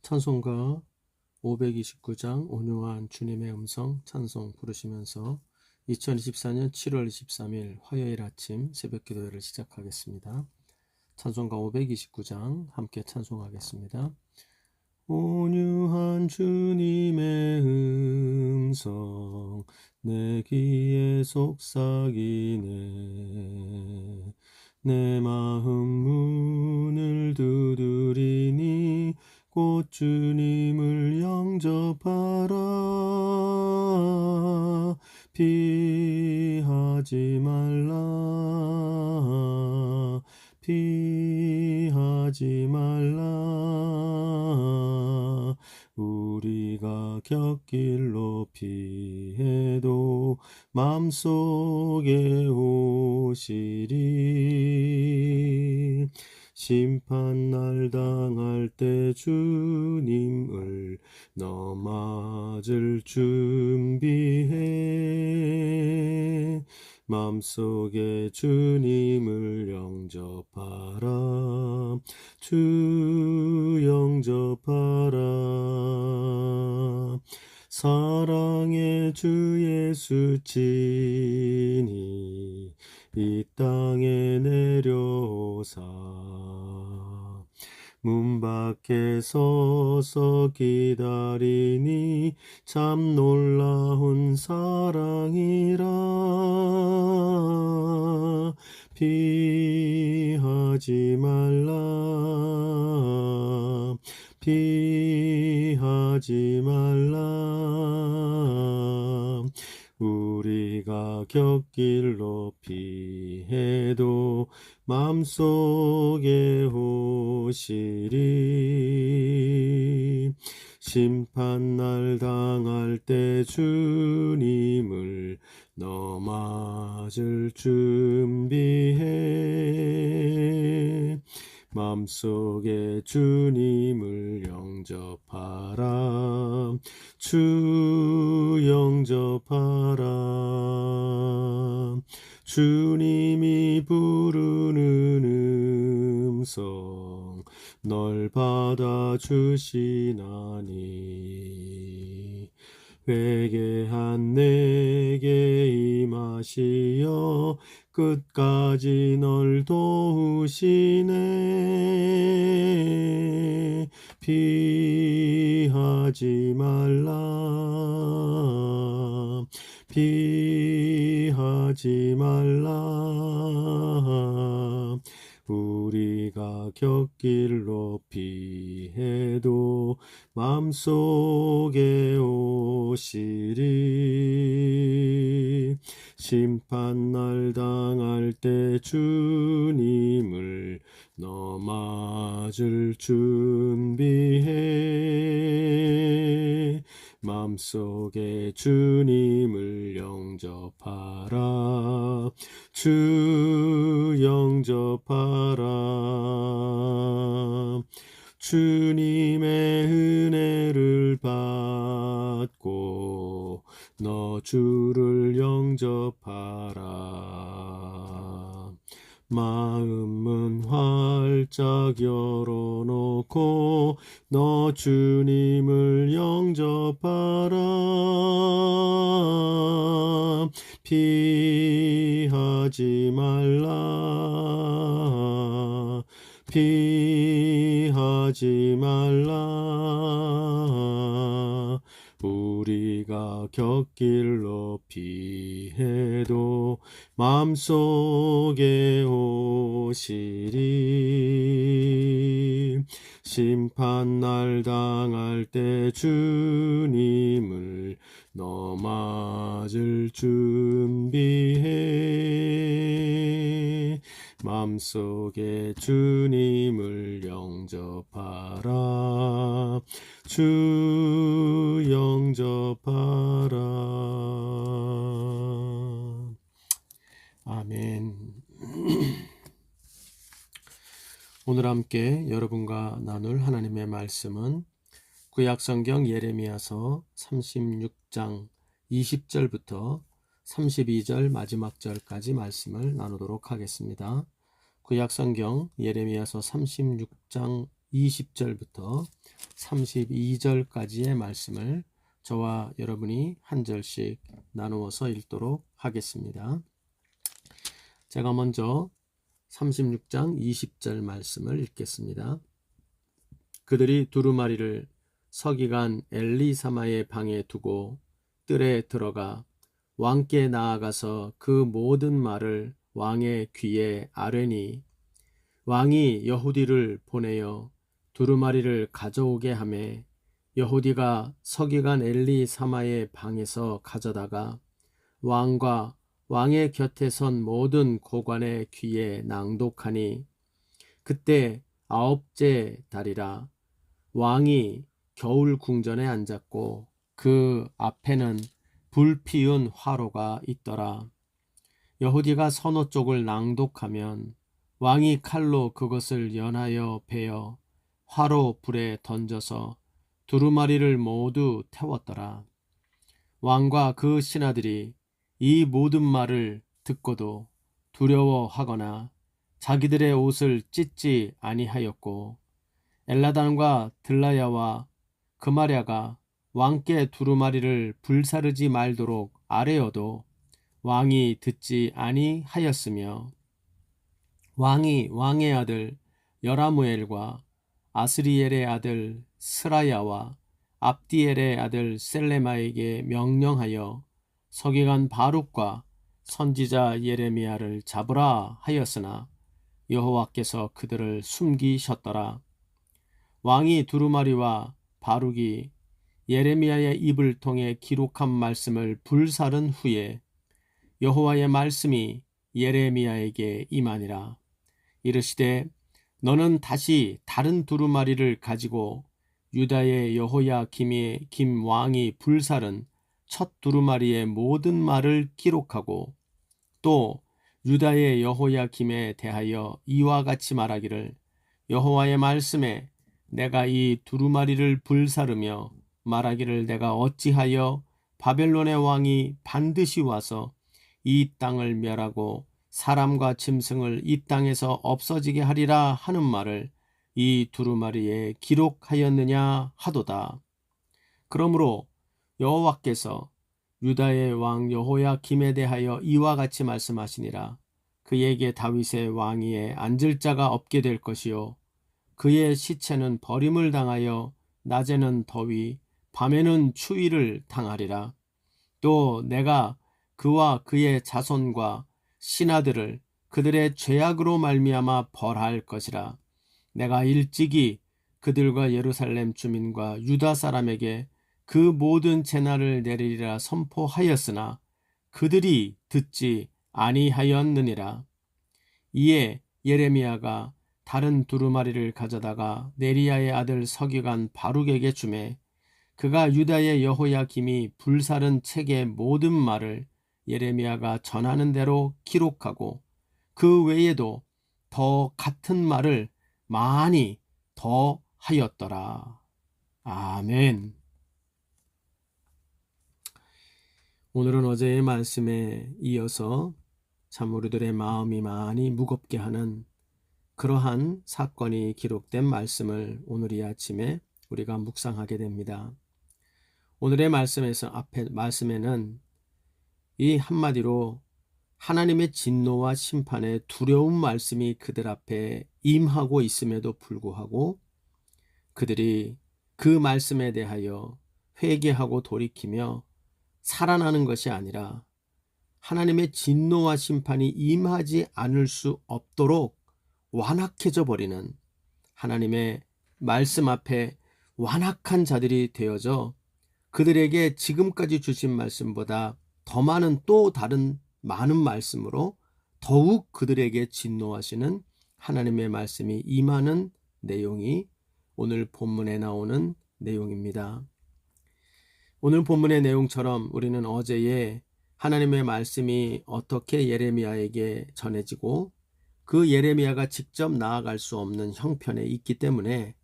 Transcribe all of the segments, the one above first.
찬송가 529장 온유한 주님의 음성 찬송 부르시면서 2024년 7월 23일 화요일 아침 새벽 기도회를 시작하겠습니다. 찬송가 529장 함께 찬송하겠습니다. 온유한 주님의 음성 내 귀에 속삭이네. 내 마음 문을 두드리니 곧 주님을 영접하라. 피하지 말라. 피하지 말라. 우리가 곁길로 피해도 맘속에 오시리. 심판날 당할 때 주님을 넘어질 준비해. 맘속에 주님을 영접하라. 주 영접하라. 사랑의 주 예수 친히 이 땅에 내려오사 문 밖에 서서 기다리니 참 놀라운 사랑이라. 피하지 말라. 피하지 말라. 우리가 곁길로 피해도 맘속에 오시리. 심판날 당할 때 주님을 넘어질 준비해. 맘속에 주님을 영접하라. 주 영접하라. 주님이 부르는 음성 널 받아주시나니. 회개한 내게 임하시어 끝까지 널 도우시네. 피하지 말라. 피하지 말라. 우리가 곁길로 피해도 맘속에 오시리. 심판날 당할 때 주님을 넘어질 준비해. 맘속에 주님을 영접하라. 주 영접하라. 주님의 은혜를 받고 너 주를 영접하라. 마음은 활짝 열어놓고 너 주님을 영접하라. 피하지 말라. 피하지 말라. 우리가 곁길로 피해도 맘속에 오시리. 심판날 당할 때 주님을 넘어질 준비해. 맘속에 주님을 영접하라. 주 영접하라. 아멘. 오늘 함께 여러분과 나눌 하나님의 말씀은 구약성경 예레미야서 36장 20절부터 32절 마지막 절까지 말씀을 나누도록 하겠습니다. 구약성경 예레미야서 36장 20절부터 32절까지의 말씀을 저와 여러분이 한 절씩 나누어서 읽도록 하겠습니다. 제가 먼저 36장 20절 말씀을 읽겠습니다. 그들이 두루마리를 서기관 엘리사마의 방에 두고 뜰에 들어가 왕께 나아가서 그 모든 말을 왕의 귀에 아뢰니 왕이 여후디를 보내어 두루마리를 가져오게 하매 여후디가 서기관 엘리사마의 방에서 가져다가 왕과 왕의 곁에 선 모든 고관의 귀에 낭독하니 그때 9째 달이라. 왕이 겨울 궁전에 앉았고 그 앞에는 불 피운 화로가 있더라. 여후디가 서너 쪽을 낭독하면 왕이 칼로 그것을 연하여 베어 화로 불에 던져서 두루마리를 모두 태웠더라. 왕과 그 신하들이 이 모든 말을 듣고도 두려워하거나 자기들의 옷을 찢지 아니하였고 엘라단과 들라야와 그마랴가 왕께 두루마리를 불사르지 말도록 아뢰어도 왕이 듣지 아니하였으며 왕이 왕의 아들 여라무엘과 아스리엘의 아들 스라야와 압디엘의 아들 셀레마에게 명령하여 서기관 바룩과 선지자 예레미야를 잡으라 하였으나 여호와께서 그들을 숨기셨더라. 왕이 두루마리와 바룩이 예레미야의 입을 통해 기록한 말씀을 불사른 후에 여호와의 말씀이 예레미야에게 임하니라. 이르시되 너는 다시 다른 두루마리를 가지고 유다의 여호야김의 김 왕이 불사른 첫 두루마리의 모든 말을 기록하고 또 유다의 여호야김에 대하여 이와 같이 말하기를 여호와의 말씀에 내가 이 두루마리를 불사르며 말하기를 내가 어찌하여 바벨론의 왕이 반드시 와서 이 땅을 멸하고 사람과 짐승을 이 땅에서 없어지게 하리라 하는 말을 이 두루마리에 기록하였느냐 하도다. 그러므로 여호와께서 유다의 왕 여호야김에 대하여 이와 같이 말씀하시니라. 그에게 다윗의 왕위에 앉을 자가 없게 될 것이요 그의 시체는 버림을 당하여 낮에는 더위 밤에는 추위를 당하리라. 또 내가 그와 그의 자손과 신하들을 그들의 죄악으로 말미암아 벌할 것이라. 내가 일찍이 그들과 예루살렘 주민과 유다 사람에게 그 모든 재난을 내리리라 선포하였으나 그들이 듣지 아니하였느니라. 이에 예레미야가 다른 두루마리를 가져다가 네리야의 아들 서기관 바룩에게 주매 그가 유다의 여호야김이 불사른 책의 모든 말을 예레미야가 전하는 대로 기록하고 그 외에도 더 같은 말을 많이 더 하였더라. 아멘. 오늘은 어제의 말씀에 이어서 참 우리들의 마음이 많이 무겁게 하는 그러한 사건이 기록된 말씀을 오늘 이 아침에 우리가 묵상하게 됩니다. 오늘의 말씀에는 이 한마디로 하나님의 진노와 심판의 두려운 말씀이 그들 앞에 임하고 있음에도 불구하고 그들이 그 말씀에 대하여 회개하고 돌이키며 살아나는 것이 아니라 하나님의 진노와 심판이 임하지 않을 수 없도록 완악해져 버리는 하나님의 말씀 앞에 완악한 자들이 되어져 그들에게 지금까지 주신 말씀보다 더 많은 또 다른 많은 말씀으로 더욱 그들에게 진노하시는 하나님의 말씀이 임하는 내용이 오늘 본문에 나오는 내용입니다. 오늘 본문의 내용처럼 우리는 어제의 하나님의 말씀이 어떻게 예레미야에게 전해지고 그 예레미야가 직접 나아갈 수 없는 형편에 있기 때문에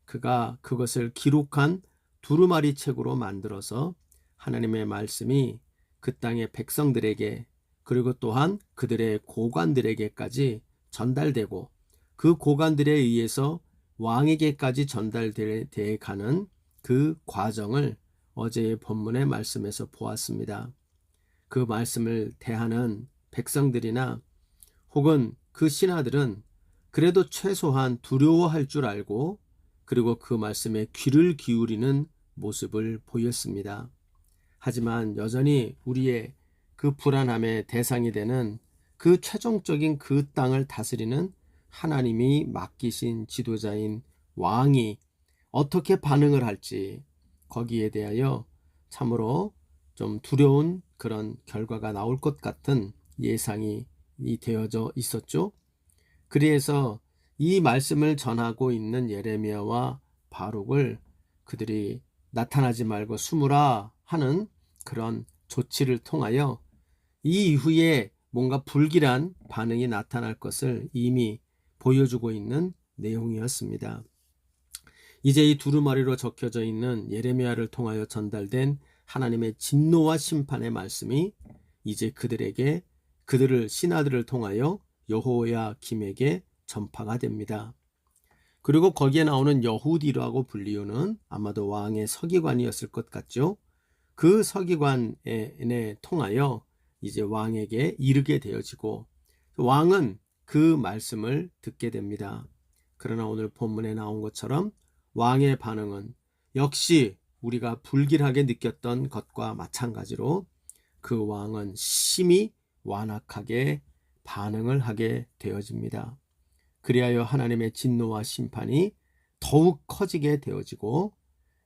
그가 그것을 기록한 두루마리 책으로 만들어서 하나님의 말씀이 그 땅의 백성들에게 그리고 또한 그들의 고관들에게까지 전달되고 그 고관들에 의해서 왕에게까지 전달되어 가는 그 과정을 어제의 본문의 말씀에서 보았습니다. 그 말씀을 대하는 백성들이나 혹은 그 신하들은 그래도 최소한 두려워할 줄 알고 그리고 그 말씀에 귀를 기울이는 모습을 보였습니다. 하지만 여전히 우리의 그 불안함의 대상이 되는 그 최종적인 그 땅을 다스리는 하나님이 맡기신 지도자인 왕이 어떻게 반응을 할지 거기에 대하여 참으로 좀 두려운 그런 결과가 나올 것 같은 예상이 되어져 있었죠. 그래서 이 말씀을 전하고 있는 예레미야와 바룩을 그들이 나타나지 말고 숨으라 하는 그런 조치를 통하여 이 이후에 뭔가 불길한 반응이 나타날 것을 이미 보여주고 있는 내용이었습니다. 이제 이 두루마리로 적혀져 있는 예레미야를 통하여 전달된 하나님의 진노와 심판의 말씀이 이제 그들을 신하들을 통하여 여호야김에게 전파가 됩니다. 그리고 거기에 나오는 여후디라고 불리우는 아마도 왕의 서기관이었을 것 같죠. 그 서기관에 통하여 이제 왕에게 이르게 되어지고 왕은 그 말씀을 듣게 됩니다. 그러나 오늘 본문에 나온 것처럼 왕의 반응은 역시 우리가 불길하게 느꼈던 것과 마찬가지로 그 왕은 심히 완악하게 반응을 하게 되어집니다. 그리하여 하나님의 진노와 심판이 더욱 커지게 되어지고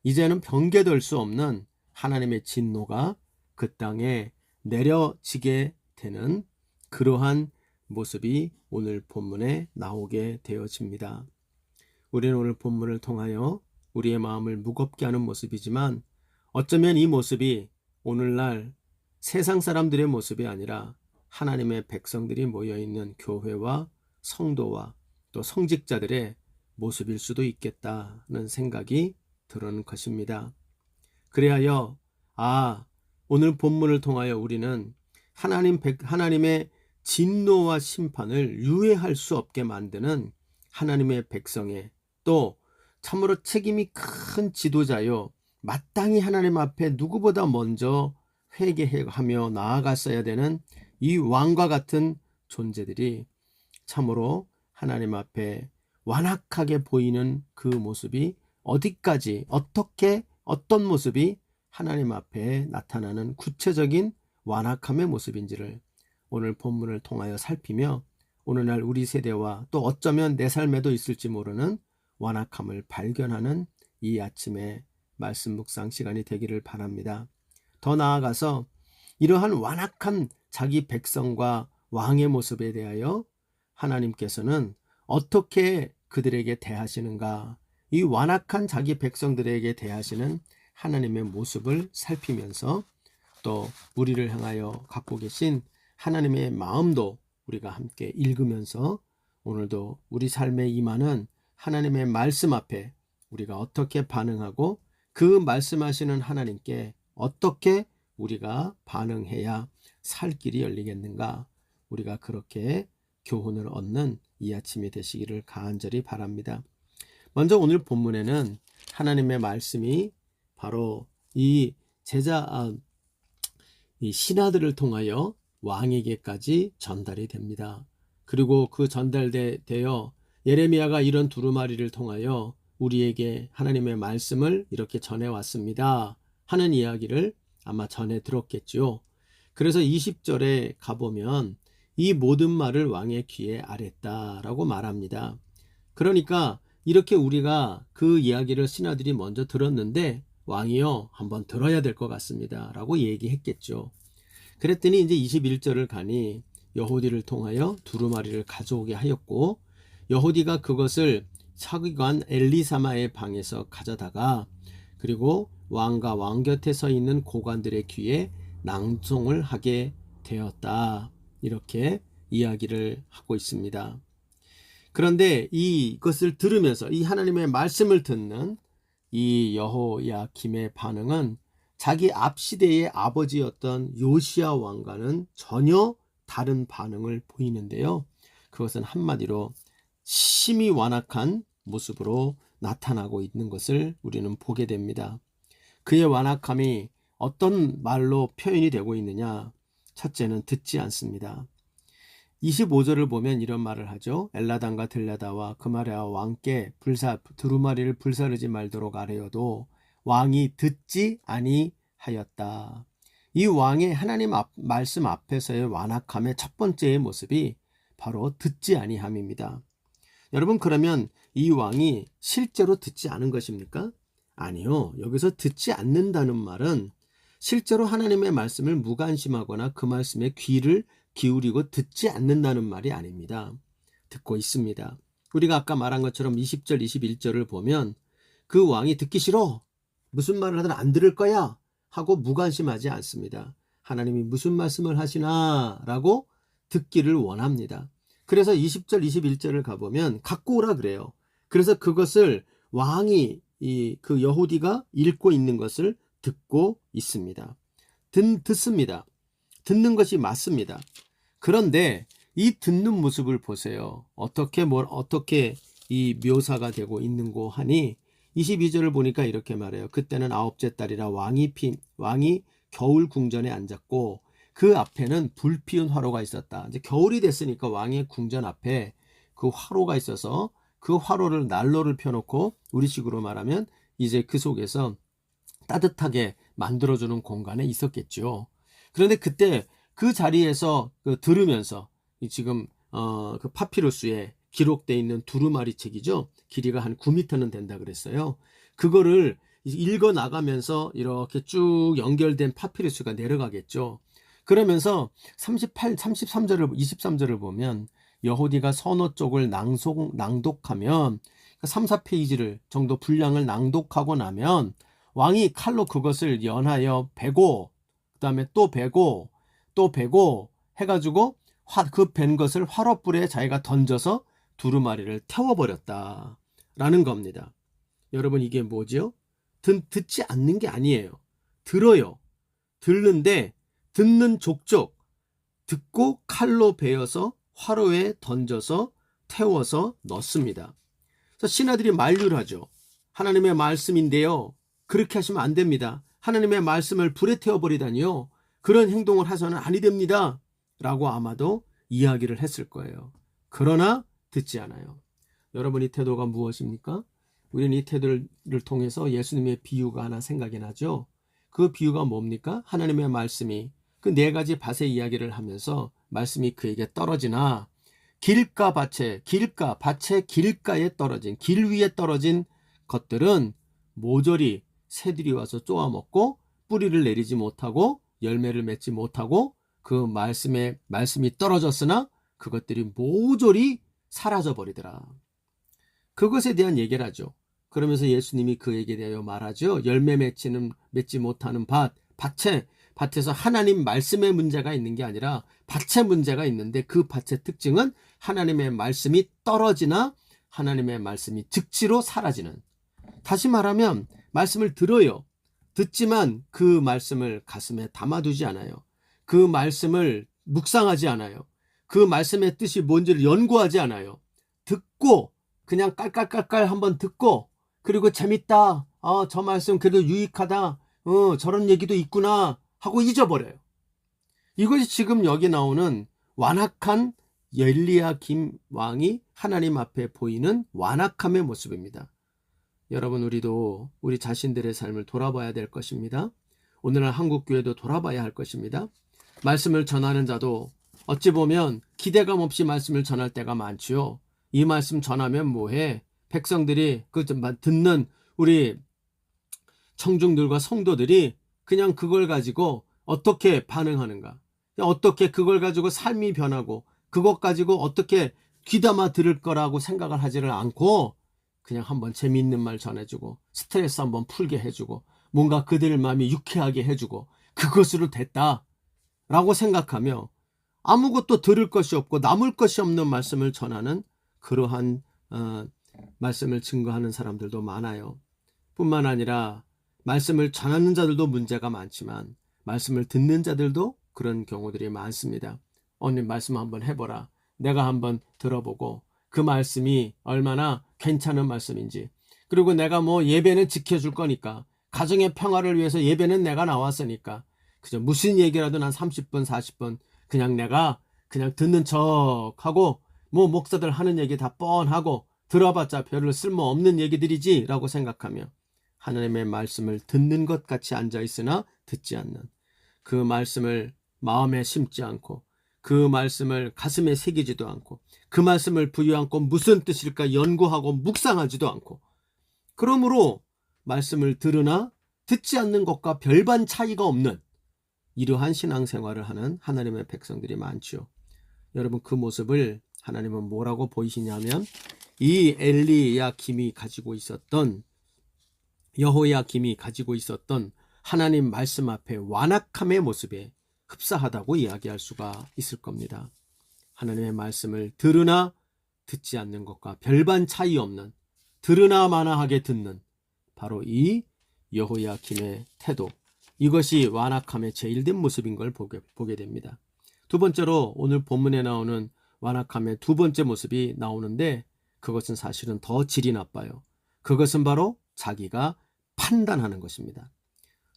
이제는 변개될 수 없는 하나님의 진노가 그 땅에 내려지게 되는 그러한 모습이 오늘 본문에 나오게 되어집니다. 우리는 오늘 본문을 통하여 우리의 마음을 무겁게 하는 모습이지만 어쩌면 이 모습이 오늘날 세상 사람들의 모습이 아니라 하나님의 백성들이 모여있는 교회와 성도와 또 성직자들의 모습일 수도 있겠다는 생각이 드는 것입니다. 그리하여 오늘 본문을 통하여 우리는 하나님의 진노와 심판을 유예할 수 없게 만드는 하나님의 백성의 또 참으로 책임이 큰 지도자요 마땅히 하나님 앞에 누구보다 먼저 회개하며 나아갔어야 되는 이 왕과 같은 존재들이 참으로 하나님 앞에 완악하게 보이는 그 모습이 어디까지 어떤 모습이 하나님 앞에 나타나는 구체적인 완악함의 모습인지를 오늘 본문을 통하여 살피며 오늘날 우리 세대와 또 어쩌면 내 삶에도 있을지 모르는 완악함을 발견하는 이 아침의 말씀 묵상 시간이 되기를 바랍니다. 더 나아가서 이러한 완악한 자기 백성과 왕의 모습에 대하여 하나님께서는 어떻게 그들에게 대하시는가, 이 완악한 자기 백성들에게 대하시는 하나님의 모습을 살피면서 또 우리를 향하여 갖고 계신 하나님의 마음도 우리가 함께 읽으면서 오늘도 우리 삶에 임하는 하나님의 말씀 앞에 우리가 어떻게 반응하고 그 말씀하시는 하나님께 어떻게 우리가 반응해야 살 길이 열리겠는가, 우리가 그렇게 교훈을 얻는 이 아침이 되시기를 간절히 바랍니다. 먼저 오늘 본문에는 하나님의 말씀이 바로 이 신하들을 통하여 왕에게까지 전달이 됩니다. 그리고 그 전달되어 예레미야가 이런 두루마리를 통하여 우리에게 하나님의 말씀을 이렇게 전해왔습니다 하는 이야기를 아마 전해 들었겠죠. 그래서 20절에 가보면 이 모든 말을 왕의 귀에 아랬다라고 말합니다. 그러니까 이렇게 우리가 그 이야기를 신하들이 먼저 들었는데 왕이요 한번 들어야 될 것 같습니다 라고 얘기했겠죠. 그랬더니 이제 21절을 가니 여호디를 통하여 두루마리를 가져오게 하였고 여호디가 그것을 서기관 엘리사마의 방에서 가져다가 그리고 왕과 왕 곁에 서 있는 고관들의 귀에 낭송을 하게 되었다, 이렇게 이야기를 하고 있습니다. 그런데 이것을 들으면서 이 하나님의 말씀을 듣는 이 여호야김의 반응은 자기 앞 시대의 아버지였던 요시야 왕과는 전혀 다른 반응을 보이는데요. 그것은 한마디로 심히 완악한 모습으로 나타나고 있는 것을 우리는 보게 됩니다. 그의 완악함이 어떤 말로 표현이 되고 있느냐? 첫째는 듣지 않습니다. 25절을 보면 이런 말을 하죠. 엘라단과 들라다와 그마레와 왕께 두루마리를 불사르지 말도록 아뢰어도 왕이 듣지 아니하였다. 이 왕의 하나님 말씀 앞에서의 완악함의 첫 번째의 모습이 바로 듣지 아니함입니다. 여러분, 그러면 이 왕이 실제로 듣지 않은 것입니까? 아니요. 여기서 듣지 않는다는 말은 실제로 하나님의 말씀을 무관심하거나 그 말씀에 귀를 기울이고 듣지 않는다는 말이 아닙니다. 듣고 있습니다. 우리가 아까 말한 것처럼 20절, 21절을 보면 그 왕이 듣기 싫어. 무슨 말을 하든 안 들을 거야. 하고 무관심하지 않습니다. 하나님이 무슨 말씀을 하시나 라고 듣기를 원합니다. 그래서 20절, 21절을 가보면 갖고 오라 그래요. 그래서 그것을 왕이 그 여호디가 읽고 있는 것을 듣고 있습니다. 듣습니다. 듣는 것이 맞습니다. 그런데 이 듣는 모습을 보세요. 어떻게 이 묘사가 되고 있는고 하니 22절을 보니까 이렇게 말해요. 그때는 아홉째 달이라 왕이 겨울 궁전에 앉았고 그 앞에는 불 피운 화로가 있었다. 이제 겨울이 됐으니까 왕의 궁전 앞에 그 화로가 있어서 그 화로를 난로를 펴놓고 우리식으로 말하면 이제 그 속에서 따뜻하게 만들어주는 공간에 있었겠죠. 그런데 그때 그 자리에서 들으면서 지금 그 파피루스에 기록되어 있는 두루마리 책이죠. 길이가 한 9m는 된다 그랬어요. 그거를 읽어 나가면서 이렇게 쭉 연결된 파피루스가 내려가겠죠. 그러면서 23절을 보면 여호디가 서너 쪽을 낭독하면 3, 4페이지를 정도 분량을 낭독하고 나면 왕이 칼로 그것을 연하여 베고 그 다음에 또 베고 또 베고 해가지고 그 벤 것을 화롯불에 자기가 던져서 두루마리를 태워버렸다 라는 겁니다. 여러분, 이게 뭐죠? 듣지 않는 게 아니에요. 들어요. 듣는데 듣는 족족 듣고 칼로 베어서 화로에 던져서 태워서 넣습니다. 그래서 신하들이 만류를 하죠. 하나님의 말씀인데요. 그렇게 하시면 안 됩니다. 하나님의 말씀을 불에 태워버리다니요. 그런 행동을 해서는 아니 됩니다. 라고 아마도 이야기를 했을 거예요. 그러나 듣지 않아요. 여러분, 이 태도가 무엇입니까? 우리는 이 태도를 통해서 예수님의 비유가 하나 생각이 나죠. 그 비유가 뭡니까? 하나님의 말씀이 그 네 가지 밭의 이야기를 하면서 말씀이 그에게 떨어지나 밭의 길가에 떨어진 길 위에 떨어진 것들은 모조리 새들이 와서 쪼아먹고 뿌리를 내리지 못하고 열매를 맺지 못하고 그 말씀이 떨어졌으나 그것들이 모조리 사라져 버리더라. 그것에 대한 얘기를 하죠. 그러면서 예수님이 그에게 대하여 말하죠. 열매 맺지 못하는 밭에서 하나님 말씀의 문제가 있는 게 아니라 밭의 문제가 있는데 그 밭의 특징은 하나님의 말씀이 떨어지나 하나님의 말씀이 즉시로 사라지는. 다시 말하면 말씀을 들어요. 듣지만 그 말씀을 가슴에 담아두지 않아요. 그 말씀을 묵상하지 않아요. 그 말씀의 뜻이 뭔지를 연구하지 않아요. 듣고 그냥 깔깔깔깔 한번 듣고 그리고 재밌다. 저 말씀 그래도 유익하다. 저런 얘기도 있구나 하고 잊어버려요. 이것이 지금 여기 나오는 완악한 엘리야김 왕이 하나님 앞에 보이는 완악함의 모습입니다. 여러분, 우리도 우리 자신들의 삶을 돌아봐야 될 것입니다. 오늘날 한국교회도 돌아봐야 할 것입니다. 말씀을 전하는 자도 어찌 보면 기대감 없이 말씀을 전할 때가 많지요. 이 말씀 전하면 뭐해? 백성들이 듣는 우리 청중들과 성도들이 그냥 그걸 가지고 어떻게 반응하는가? 어떻게 그걸 가지고 삶이 변하고 그것 가지고 어떻게 귀담아 들을 거라고 생각을 하지를 않고 그냥 한번 재미있는 말 전해주고 스트레스 한번 풀게 해주고 뭔가 그들 마음이 유쾌하게 해주고 그것으로 됐다라고 생각하며 아무것도 들을 것이 없고 남을 것이 없는 말씀을 전하는 그러한 말씀을 증거하는 사람들도 많아요. 뿐만 아니라 말씀을 전하는 자들도 문제가 많지만 말씀을 듣는 자들도 그런 경우들이 많습니다. 언니 말씀 한번 해보라. 내가 한번 들어보고 그 말씀이 얼마나 괜찮은 말씀인지, 그리고 내가 뭐 예배는 지켜줄 거니까, 가정의 평화를 위해서 예배는 내가 나왔으니까 그저 무슨 얘기라도 난 30분 40분 그냥 내가 그냥 듣는 척하고, 뭐 목사들 하는 얘기 다 뻔하고 들어봤자 별로 쓸모없는 얘기들이지 라고 생각하며 하나님의 말씀을 듣는 것 같이 앉아있으나 듣지 않는, 그 말씀을 마음에 심지 않고 그 말씀을 가슴에 새기지도 않고 그 말씀을 부여안고 무슨 뜻일까 연구하고 묵상하지도 않고, 그러므로 말씀을 들으나 듣지 않는 것과 별반 차이가 없는 이러한 신앙생활을 하는 하나님의 백성들이 많죠. 여러분, 그 모습을 하나님은 뭐라고 보이시냐면, 이 엘리야김이 가지고 있었던, 여호야김이 가지고 있었던 하나님 말씀 앞에 완악함의 모습에 흡사하다고 이야기할 수가 있을 겁니다. 하나님의 말씀을 들으나 듣지 않는 것과 별반 차이 없는, 들으나 마나하게 듣는 바로 이 여호야김의 태도, 이것이 완악함의 제일된 모습인 걸 보게 됩니다. 두 번째로 오늘 본문에 나오는 완악함의 두 번째 모습이 나오는데, 그것은 사실은 더 질이 나빠요. 그것은 바로 자기가 판단하는 것입니다.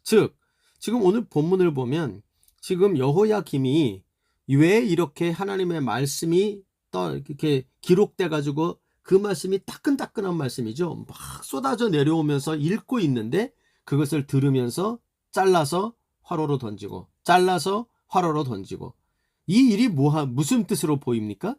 즉, 지금 오늘 본문을 보면 지금 여호야김이 왜 이렇게 하나님의 말씀이 이렇게 기록돼 가지고, 그 말씀이 따끈따끈한 말씀이죠. 막 쏟아져 내려오면서 읽고 있는데 그것을 들으면서 잘라서 화로로 던지고 잘라서 화로로 던지고, 이 일이 무슨 뜻으로 보입니까?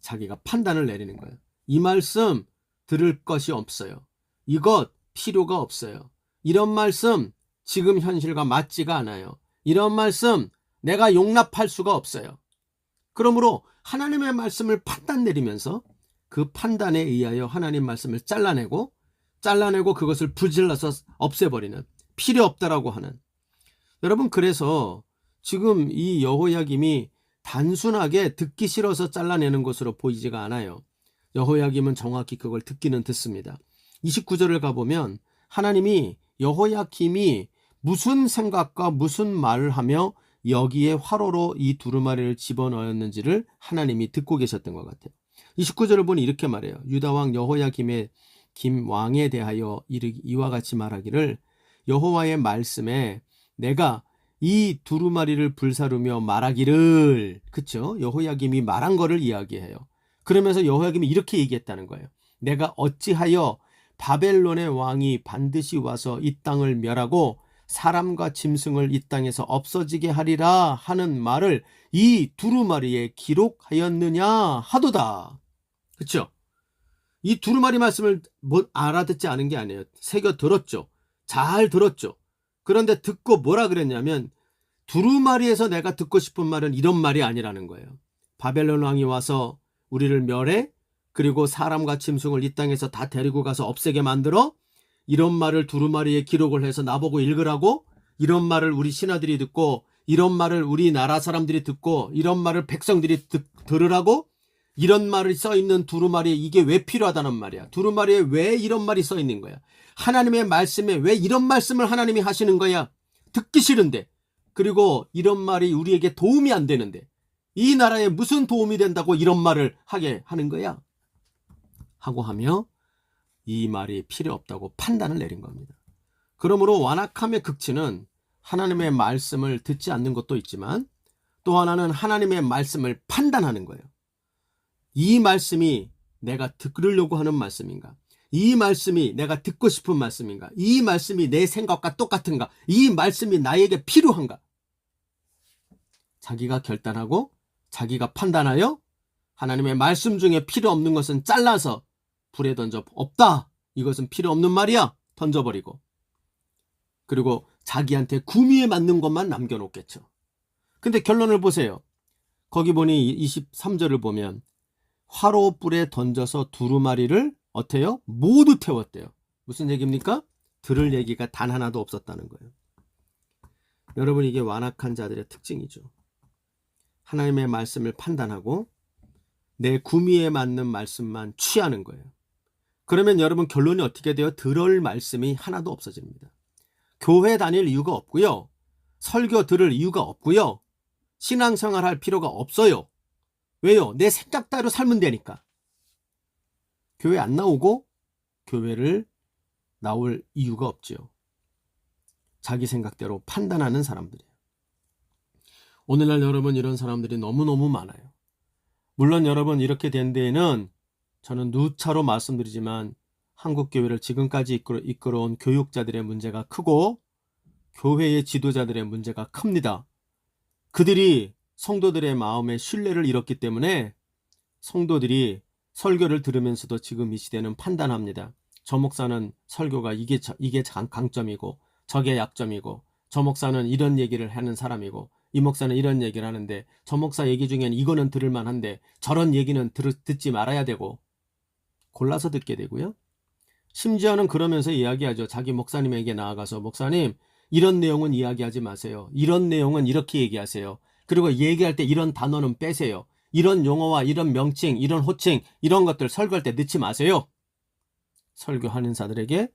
자기가 판단을 내리는 거예요. 이 말씀 들을 것이 없어요. 이것 필요가 없어요. 이런 말씀 지금 현실과 맞지가 않아요. 이런 말씀 내가 용납할 수가 없어요. 그러므로 하나님의 말씀을 판단 내리면서 그 판단에 의하여 하나님 말씀을 잘라내고 그것을 불질러서 없애버리는, 필요 없다라고 하는. 여러분, 그래서 지금 이 여호야김이 단순하게 듣기 싫어서 잘라내는 것으로 보이지가 않아요. 여호야김은 정확히 그걸 듣기는 듣습니다. 29절을 가보면 하나님이 여호야김이 무슨 생각과 무슨 말을 하며 여기에 화로로 이 두루마리를 집어넣었는지를 하나님이 듣고 계셨던 것 같아요. 29절을 보니 이렇게 말해요. 유다왕 여호야김의 김왕에 대하여 이와 같이 말하기를, 여호와의 말씀에 내가 이 두루마리를 불사르며 말하기를, 그쵸? 여호야김이 말한 거를 이야기해요. 그러면서 여호야김이 이렇게 얘기했다는 거예요. 내가 어찌하여 바벨론의 왕이 반드시 와서 이 땅을 멸하고 사람과 짐승을 이 땅에서 없어지게 하리라 하는 말을 이 두루마리에 기록하였느냐 하도다. 그쵸? 이 두루마리 말씀을 알아듣지 않은 게 아니에요. 새겨 들었죠. 잘 들었죠. 그런데 듣고 뭐라 그랬냐면, 두루마리에서 내가 듣고 싶은 말은 이런 말이 아니라는 거예요. 바벨론 왕이 와서 우리를 멸해, 그리고 사람과 짐승을 이 땅에서 다 데리고 가서 없애게 만들어, 이런 말을 두루마리에 기록을 해서 나보고 읽으라고, 이런 말을 우리 신하들이 듣고, 이런 말을 우리나라 사람들이 듣고, 이런 말을 백성들이 들으라고, 이런 말이 써있는 두루마리에 이게 왜 필요하다는 말이야. 두루마리에 왜 이런 말이 써있는 거야. 하나님의 말씀에 왜 이런 말씀을 하나님이 하시는 거야. 듣기 싫은데, 그리고 이런 말이 우리에게 도움이 안 되는데, 이 나라에 무슨 도움이 된다고 이런 말을 하게 하는 거야 하고 하며, 이 말이 필요 없다고 판단을 내린 겁니다. 그러므로 완악함의 극치는 하나님의 말씀을 듣지 않는 것도 있지만, 또 하나는 하나님의 말씀을 판단하는 거예요. 이 말씀이 내가 들으려고 하는 말씀인가? 이 말씀이 내가 듣고 싶은 말씀인가? 이 말씀이 내 생각과 똑같은가? 이 말씀이 나에게 필요한가? 자기가 결단하고 자기가 판단하여 하나님의 말씀 중에 필요 없는 것은 잘라서 불에 던져, 없다, 이것은 필요 없는 말이야, 던져버리고, 그리고 자기한테 구미에 맞는 것만 남겨놓겠죠. 근데 결론을 보세요. 거기 보니 23절을 보면 화로불에 던져서 두루마리를 어때요? 모두 태웠대요. 무슨 얘기입니까? 들을 얘기가 단 하나도 없었다는 거예요. 여러분, 이게 완악한 자들의 특징이죠. 하나님의 말씀을 판단하고 내 구미에 맞는 말씀만 취하는 거예요. 그러면 여러분, 결론이 어떻게 돼요? 들을 말씀이 하나도 없어집니다. 교회 다닐 이유가 없고요. 설교 들을 이유가 없고요. 신앙생활 할 필요가 없어요. 왜요? 내 생각대로 살면 되니까. 교회 안 나오고 교회를 나올 이유가 없지요. 자기 생각대로 판단하는 사람들이에요. 오늘날 여러분, 이런 사람들이 너무너무 많아요. 물론 여러분, 이렇게 된 데에는 저는 누차로 말씀드리지만 한국교회를 지금까지 이끌어온 교육자들의 문제가 크고 교회의 지도자들의 문제가 큽니다. 그들이 성도들의 마음에 신뢰를 잃었기 때문에 성도들이 설교를 들으면서도 지금 이 시대는 판단합니다. 저 목사는 설교가 이게 강점이고 저게 약점이고, 저 목사는 이런 얘기를 하는 사람이고 이 목사는 이런 얘기를 하는데 저 목사 얘기 중엔 이거는 들을 만한데 저런 얘기는 듣지 말아야 되고, 골라서 듣게 되고요. 심지어는 그러면서 이야기하죠. 자기 목사님에게 나아가서, 목사님 이런 내용은 이야기하지 마세요. 이런 내용은 이렇게 얘기하세요. 그리고 얘기할 때 이런 단어는 빼세요. 이런 용어와 이런 명칭, 이런 호칭, 이런 것들 설교할 때 넣지 마세요. 설교하는 자들에게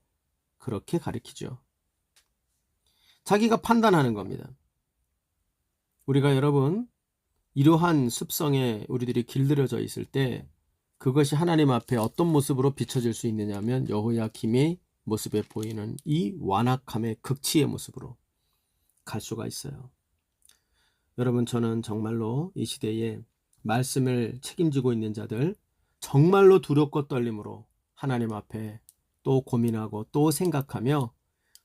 그렇게 가르치죠. 자기가 판단하는 겁니다. 우리가 여러분, 이러한 습성에 우리들이 길들여져 있을 때 그것이 하나님 앞에 어떤 모습으로 비춰질 수 있느냐면 여호야김의 모습에 보이는 이 완악함의 극치의 모습으로 갈 수가 있어요. 여러분, 저는 정말로 이 시대에 말씀을 책임지고 있는 자들, 정말로 두렵고 떨림으로 하나님 앞에 또 고민하고 또 생각하며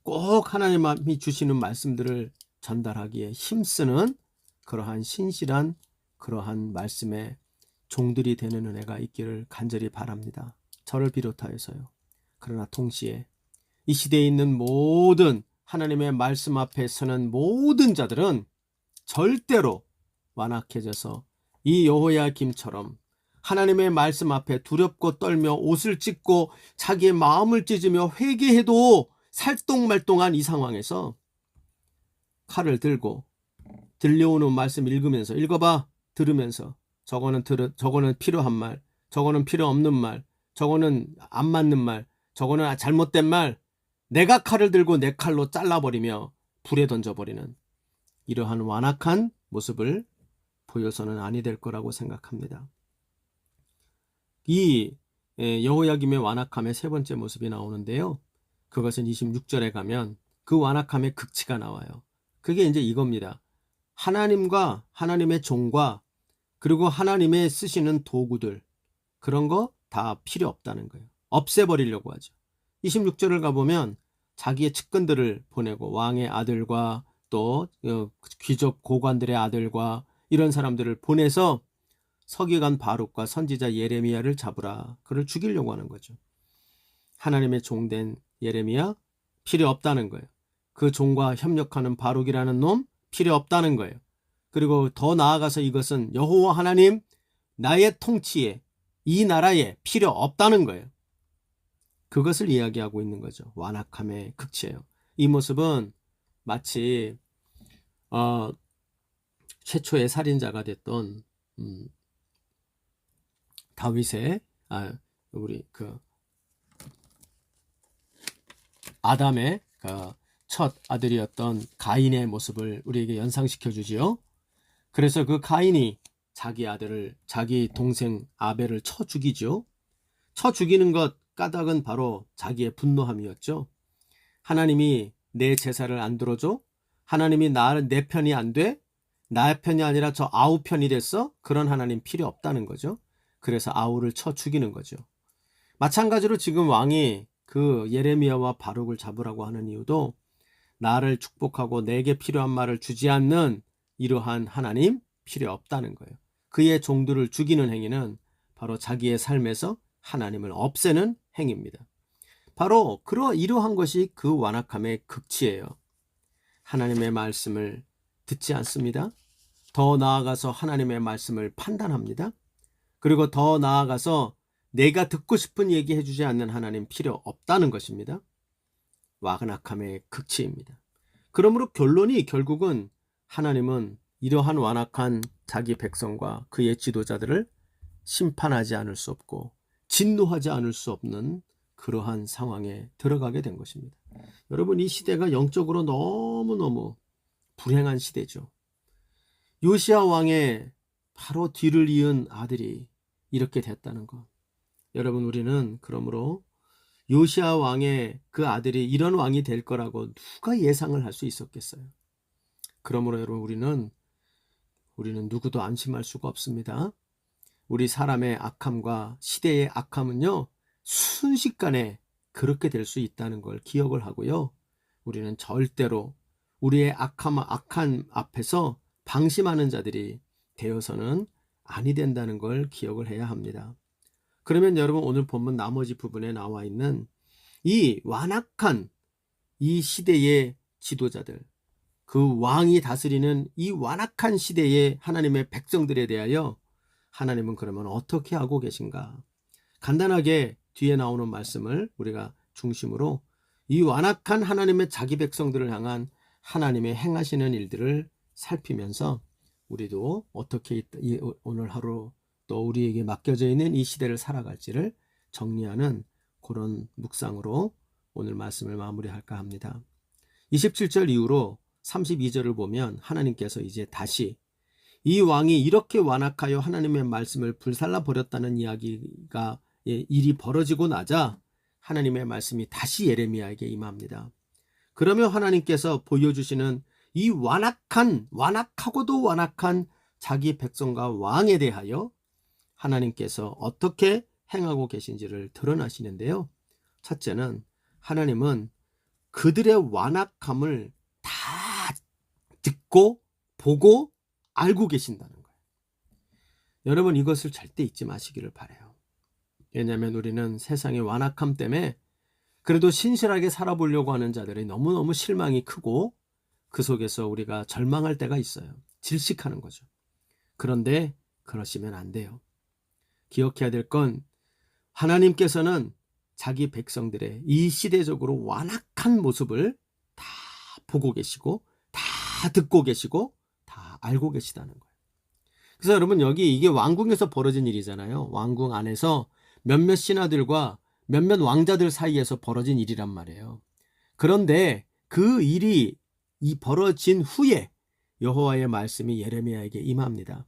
꼭 하나님이 주시는 말씀들을 전달하기에 힘쓰는 그러한 신실한 그러한 말씀의 종들이 되는 은혜가 있기를 간절히 바랍니다. 저를 비롯하여서요. 그러나 동시에 이 시대에 있는 모든 하나님의 말씀 앞에 서는 모든 자들은 절대로 완악해져서 이 여호야김처럼 하나님의 말씀 앞에 두렵고 떨며 옷을 찢고 자기의 마음을 찢으며 회개해도 살똥말똥한 이 상황에서 칼을 들고 들려오는 말씀 읽으면서, 읽어봐, 들으면서 저거는 필요한 말, 저거는 필요 없는 말, 저거는 안 맞는 말, 저거는 잘못된 말, 내가 칼을 들고 내 칼로 잘라버리며 불에 던져버리는 이러한 완악한 모습을 보여서는 아니 될 거라고 생각합니다. 이 여호야김의 완악함의 세 번째 모습이 나오는데요. 그것은 26절에 가면 그 완악함의 극치가 나와요. 그게 이제 이겁니다. 하나님과 하나님의 종과 그리고 하나님의 쓰시는 도구들, 그런 거 다 필요 없다는 거예요. 없애버리려고 하죠. 26절을 가보면 자기의 측근들을 보내고 왕의 아들과 또 귀족 고관들의 아들과 이런 사람들을 보내서 서기관 바룩과 선지자 예레미야를 잡으라. 그를 죽이려고 하는 거죠. 하나님의 종된 예레미야 필요 없다는 거예요. 그 종과 협력하는 바룩이라는 놈 필요 없다는 거예요. 그리고 더 나아가서 이것은 여호와 하나님 나의 통치에 이 나라에 필요 없다는 거예요. 그것을 이야기하고 있는 거죠. 완악함의 극치예요. 이 모습은 마치 최초의 살인자가 됐던 다윗의 우리 아담의 첫 아들이었던 가인의 모습을 우리에게 연상시켜 주지요. 그래서 그 가인이 자기 아들을, 자기 동생 아벨을 쳐 죽이죠. 쳐 죽이는 것 까닭은 바로 자기의 분노함이었죠. 하나님이 내 제사를 안 들어줘? 하나님이 내 편이 안 돼? 나의 편이 아니라 저 아우 편이 됐어? 그런 하나님 필요 없다는 거죠. 그래서 아우를 쳐 죽이는 거죠. 마찬가지로 지금 왕이 그 예레미야와 바룩을 잡으라고 하는 이유도 나를 축복하고 내게 필요한 말을 주지 않는 이러한 하나님 필요 없다는 거예요. 그의 종들을 죽이는 행위는 바로 자기의 삶에서 하나님을 없애는 행위입니다. 바로 이러한 것이 그 완악함의 극치예요. 하나님의 말씀을 듣지 않습니다. 더 나아가서 하나님의 말씀을 판단합니다. 그리고 더 나아가서 내가 듣고 싶은 얘기 해주지 않는 하나님 필요 없다는 것입니다. 완악함의 극치입니다. 그러므로 결국은 하나님은 이러한 완악한 자기 백성과 그의 지도자들을 심판하지 않을 수 없고 진노하지 않을 수 없는 그러한 상황에 들어가게 된 것입니다. 여러분, 이 시대가 영적으로 너무너무 불행한 시대죠. 요시야 왕의 바로 뒤를 이은 아들이 이렇게 됐다는 것. 여러분, 우리는 그러므로 요시야 왕의 그 아들이 이런 왕이 될 거라고 누가 예상을 할 수 있었겠어요? 그러므로 여러분 우리는 누구도 안심할 수가 없습니다. 우리 사람의 악함과 시대의 악함은요, 순식간에 그렇게 될 수 있다는 걸 기억을 하고요. 우리는 절대로 우리의 악한 앞에서 방심하는 자들이 되어서는 아니 된다는 걸 기억을 해야 합니다. 그러면 여러분 오늘 본문 나머지 부분에 나와 있는 이 완악한 이 시대의 지도자들, 그 왕이 다스리는 이 완악한 시대의 하나님의 백성들에 대하여 하나님은 그러면 어떻게 하고 계신가? 간단하게 뒤에 나오는 말씀을 우리가 중심으로 이 완악한 하나님의 자기 백성들을 향한 하나님의 행하시는 일들을 살피면서 우리도 어떻게 오늘 하루 또 우리에게 맡겨져 있는 이 시대를 살아갈지를 정리하는 그런 묵상으로 오늘 말씀을 마무리할까 합니다. 27절 이후로 32절을 보면 하나님께서 이제 다시 이 왕이 이렇게 완악하여 하나님의 말씀을 불살라 버렸다는 이야기가 일이 벌어지고 나자 하나님의 말씀이 다시 예레미야에게 임합니다. 그러면 하나님께서 보여주시는 이 완악하고도 완악한 자기 백성과 왕에 대하여 하나님께서 어떻게 행하고 계신지를 드러나시는데요. 첫째는 하나님은 그들의 완악함을 다 듣고 보고 알고 계신다는 거예요. 여러분 이것을 절대 잊지 마시기를 바라요. 왜냐하면 우리는 세상의 완악함 때문에 그래도 신실하게 살아보려고 하는 자들이 너무너무 실망이 크고 그 속에서 우리가 절망할 때가 있어요. 질식하는 거죠. 그런데 그러시면 안 돼요. 기억해야 될 건 하나님께서는 자기 백성들의 이 시대적으로 완악한 모습을 다 보고 계시고 다 듣고 계시고 다 알고 계시다는 거예요. 그래서 여러분 여기 이게 왕궁에서 벌어진 일이잖아요. 왕궁 안에서 몇몇 신하들과 몇몇 왕자들 사이에서 벌어진 일이란 말이에요. 그런데 그 일이 벌어진 후에 여호와의 말씀이 예레미야에게 임합니다.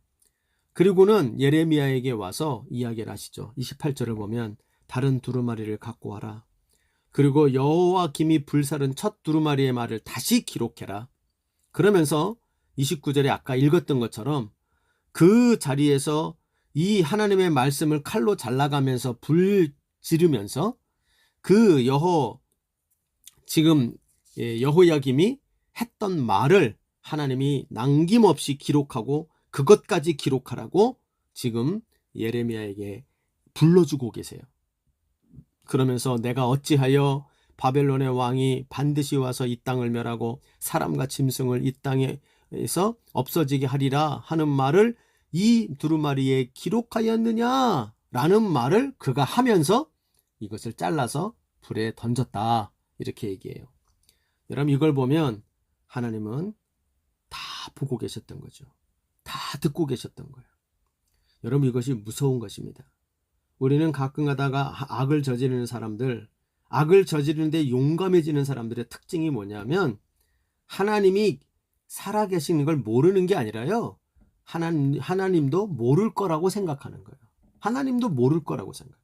그리고는 예레미야에게 와서 이야기를 하시죠. 28절을 보면 다른 두루마리를 갖고 와라. 그리고 여호와 김이 불사른 첫 두루마리의 말을 다시 기록해라. 그러면서 29절에 아까 읽었던 것처럼 그 자리에서 이 하나님의 말씀을 칼로 잘라가면서 불 지르면서 그 여호야김이 했던 말을 하나님이 남김없이 기록하고 그것까지 기록하라고 지금 예레미야에게 불러주고 계세요. 그러면서 내가 어찌하여 바벨론의 왕이 반드시 와서 이 땅을 멸하고 사람과 짐승을 이 땅에서 없어지게 하리라 하는 말을 이 두루마리에 기록하였느냐라는 말을 그가 하면서 이것을 잘라서 불에 던졌다 이렇게 얘기해요. 여러분 이걸 보면 하나님은 다 보고 계셨던 거죠. 다 듣고 계셨던 거예요. 여러분 이것이 무서운 것입니다. 우리는 가끔 가다가 악을 저지르는 사람들, 악을 저지르는데 용감해지는 사람들의 특징이 뭐냐면 하나님이 살아계시는 걸 모르는 게 아니라요. 하나님도 모를 거라고 생각하는 거예요. 하나님도 모를 거라고 생각해요.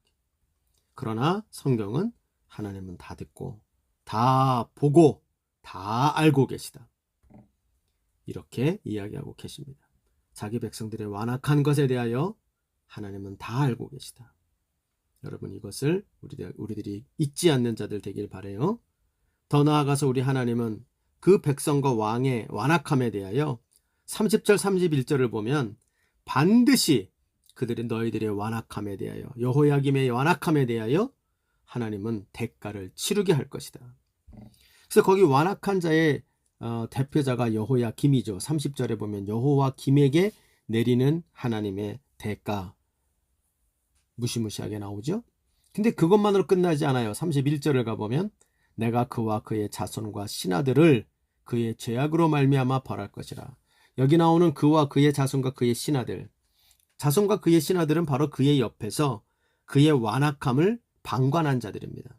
그러나 성경은 하나님은 다 듣고 다 보고 다 알고 계시다. 이렇게 이야기하고 계십니다. 자기 백성들의 완악한 것에 대하여 하나님은 다 알고 계시다. 여러분 이것을 우리들이 잊지 않는 자들 되길 바라요. 더 나아가서 우리 하나님은 그 백성과 왕의 완악함에 대하여 30절 31절을 보면 반드시 너희들의 완악함에 대하여 여호야김의 완악함에 대하여 하나님은 대가를 치르게 할 것이다. 그래서 거기 완악한 자의 대표자가 여호야김이죠. 30절에 보면 여호와김에게 내리는 하나님의 대가 무시무시하게 나오죠. 근데 그것만으로 끝나지 않아요. 31절을 가보면 내가 그와 그의 자손과 신하들을 그의 죄악으로 말미암아 벌할 것이라. 여기 나오는 그와 그의 자손과 그의 신하들, 자손과 그의 신하들은 바로 그의 옆에서 그의 완악함을 방관한 자들입니다.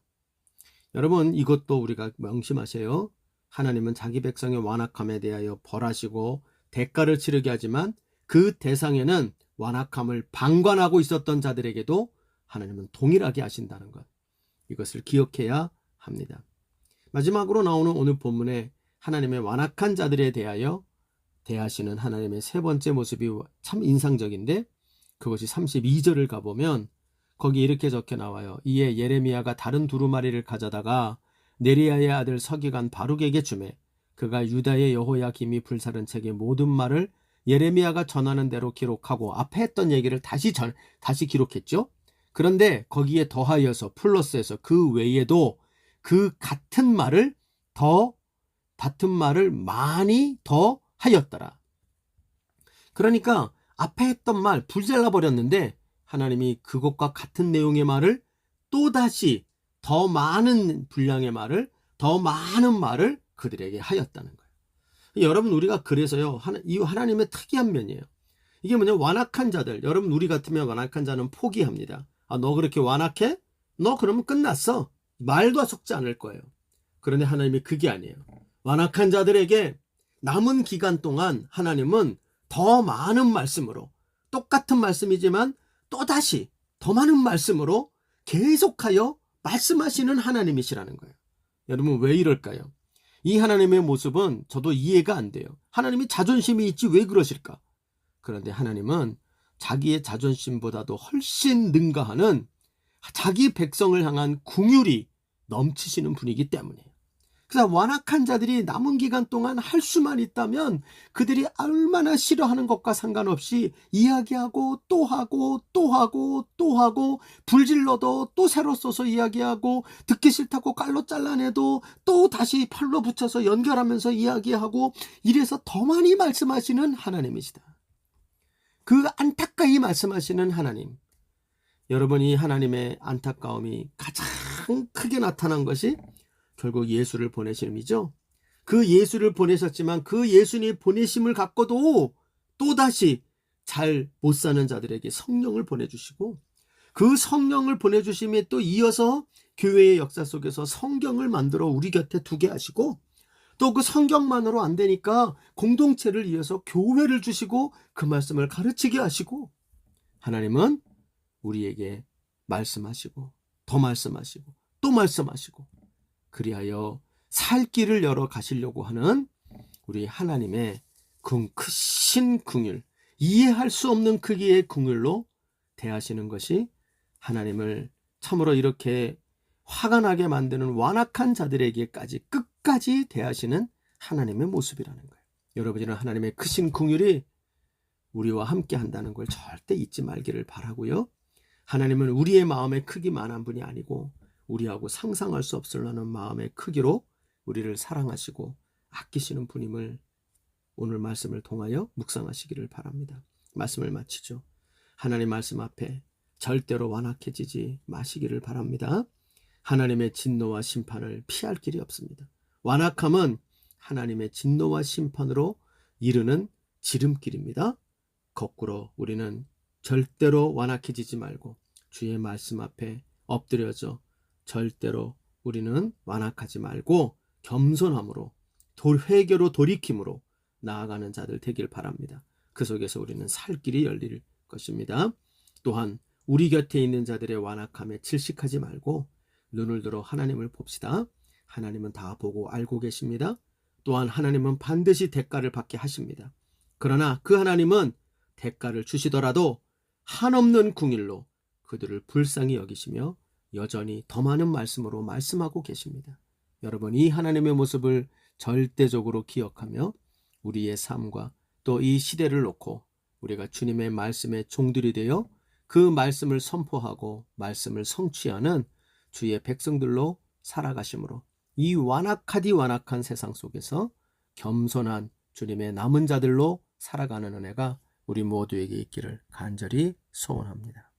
여러분 이것도 우리가 명심하세요. 하나님은 자기 백성의 완악함에 대하여 벌하시고 대가를 치르게 하지만 그 대상에는 완악함을 방관하고 있었던 자들에게도 하나님은 동일하게 하신다는 것. 이것을 기억해야 합니다. 마지막으로 나오는 오늘 본문에 하나님의 완악한 자들에 대하여 대하시는 하나님의 세 번째 모습이 참 인상적인데, 그것이 32절을 가보면 거기 이렇게 적혀 나와요. 이에 예레미야가 다른 두루마리를 가져다가 네리야의 아들 서기관 바룩에게 주매 그가 유다의 여호야김이 불사른 책의 모든 말을 예레미야가 전하는 대로 기록하고, 앞에 했던 얘기를 다시 기록했죠. 그런데 거기에 더하여서 플러스해서 그 외에도 그 같은 말을 많이 더 하였더라. 그러니까 앞에 했던 말 불잘라 버렸는데 하나님이 그것과 같은 내용의 말을 또다시 더 많은 분량의 말을, 더 많은 말을 그들에게 하였다는 거예요. 여러분, 우리가 그래서요, 이 하나님의 특이한 면이에요. 이게 뭐냐, 완악한 자들, 여러분 우리 같으면 완악한 자는 포기합니다. 너 그렇게 완악해? 너 그러면 끝났어. 말도 섞지 않을 거예요. 그런데 하나님이 그게 아니에요. 완악한 자들에게 남은 기간 동안 하나님은 더 많은 말씀으로, 똑같은 말씀이지만 또다시 더 많은 말씀으로 계속하여 말씀하시는 하나님이시라는 거예요. 여러분, 왜 이럴까요? 이 하나님의 모습은 저도 이해가 안 돼요. 하나님이 자존심이 있지 왜 그러실까? 그런데 하나님은 자기의 자존심보다도 훨씬 능가하는 자기 백성을 향한 긍휼이 넘치시는 분이기 때문이에요. 그래서 완악한 자들이 남은 기간 동안 할 수만 있다면 그들이 얼마나 싫어하는 것과 상관없이 이야기하고 또 하고 또 하고 또 하고, 불질러도 또 새로 써서 이야기하고, 듣기 싫다고 깔로 잘라내도 또 다시 팔로 붙여서 연결하면서 이야기하고, 이래서 더 많이 말씀하시는 하나님이시다. 그 안타까이 말씀하시는 하나님. 여러분, 이 하나님의 안타까움이 가장 크게 나타난 것이 결국 예수를 보내심이죠. 그 예수를 보내셨지만 그 예수님 보내심을 갖고도 또다시 잘 못 사는 자들에게 성령을 보내주시고, 그 성령을 보내주심에 또 이어서 교회의 역사 속에서 성경을 만들어 우리 곁에 두게 하시고, 또 그 성경만으로 안 되니까 공동체를 이어서 교회를 주시고 그 말씀을 가르치게 하시고, 하나님은 우리에게 말씀하시고 더 말씀하시고 또 말씀하시고, 그리하여 살 길을 열어 가시려고 하는 우리 하나님의 크신 긍휼, 이해할 수 없는 크기의 긍휼로 대하시는 것이 하나님을 참으로 이렇게 화가 나게 만드는 완악한 자들에게까지 끝까지 대하시는 하나님의 모습이라는 거예요. 여러분은 하나님의 크신 긍휼이 우리와 함께 한다는 걸 절대 잊지 말기를 바라고요. 하나님은 우리의 마음의 크기만한 분이 아니고 우리하고 상상할 수 없으려는 마음의 크기로 우리를 사랑하시고 아끼시는 분임을 오늘 말씀을 통하여 묵상하시기를 바랍니다. 말씀을 마치죠. 하나님 말씀 앞에 절대로 완악해지지 마시기를 바랍니다. 하나님의 진노와 심판을 피할 길이 없습니다. 완악함은 하나님의 진노와 심판으로 이르는 지름길입니다. 거꾸로 우리는 절대로 완악해지지 말고 주의 말씀 앞에 엎드려져 절대로 우리는 완악하지 말고 겸손함으로 회개로 돌이킴으로 나아가는 자들 되길 바랍니다. 그 속에서 우리는 살 길이 열릴 것입니다. 또한 우리 곁에 있는 자들의 완악함에 질식하지 말고 눈을 들어 하나님을 봅시다. 하나님은 다 보고 알고 계십니다. 또한 하나님은 반드시 대가를 받게 하십니다. 그러나 그 하나님은 대가를 주시더라도 한없는 긍휼로 그들을 불쌍히 여기시며 여전히 더 많은 말씀으로 말씀하고 계십니다. 여러분, 이 하나님의 모습을 절대적으로 기억하며 우리의 삶과 또 이 시대를 놓고 우리가 주님의 말씀의 종들이 되어 그 말씀을 선포하고 말씀을 성취하는 주의 백성들로 살아가심으로 이 완악하디 완악한 세상 속에서 겸손한 주님의 남은 자들로 살아가는 은혜가 우리 모두에게 있기를 간절히 소원합니다.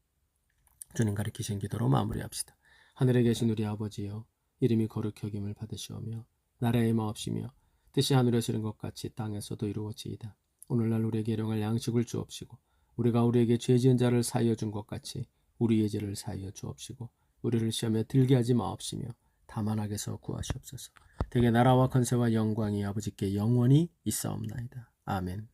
주님 가르치신 기도로 마무리합시다. 하늘에 계신 우리 아버지여, 이름이 거룩히 여김을 받으시오며 나라의 마옵시며 뜻이 하늘에서 이룬 것 같이 땅에서도 이루어지이다. 오늘날 우리에게 일용할 양식을 주옵시고 우리가 우리에게 죄 지은 자를 사하여 준 것 같이 우리의 죄를 사하여 주옵시고 우리를 시험에 들게 하지 마옵시며 다만 악에서 구하시옵소서. 대개 나라와 권세와 영광이 아버지께 영원히 있사옵나이다. 아멘.